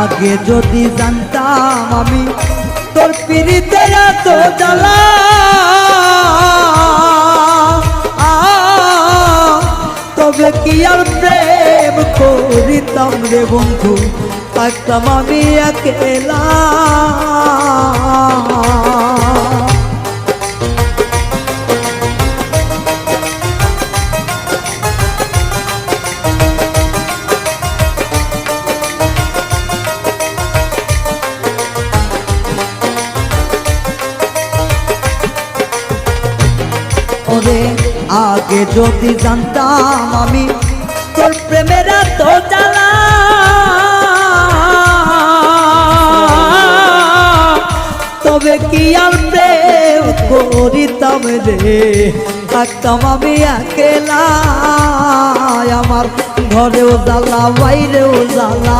আগে যদি জানতাম আমি তোর পিরিতে এত জ্বালা, তবে কি আর প্রেম করিতাম রে বন্ধু, থাকতাম আমি একেলা। ওরে আগে যদি জানতাম আমি তোর প্রেমের এত জ্বালা, তবে কি আর প্রেম করিতাম রে, থাকতাম আমি একেলা। আমার ঘরেও জ্বালা বাইরেও জ্বালা।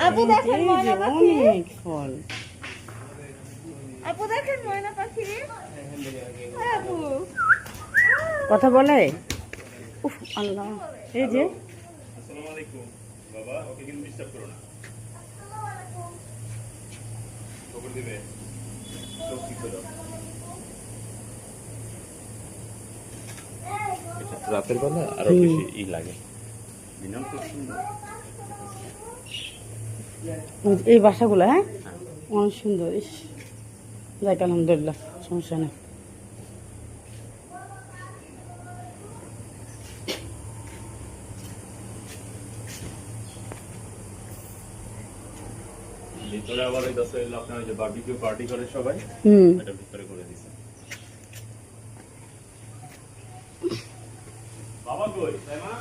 আপু দেখেন ময়না পাখি, আপু দেখেন ময়না পাখি। আপু কথা বলে। উফ আল্লাহ, এই যে আসসালামু আলাইকুম বাবা, ওকে কিন্তু ডিস্টার্ব করো না। খবর দিবে চোখ ঠিক করো। রাতের বেলা আরো বেশি লাগে। দিনেও খুব সুন্দর এই বাসাগুলো। হ্যাঁ অনেক সুন্দর। ইস যাক আলহামদুলিল্লাহ, সমস্যা নেই। ভিতরে আবার এই দশে আপনার যে বারবিকিউ পার্টি করে সবাই, এটা ভিতরে করে দিছে। বাবা কই তাই মা?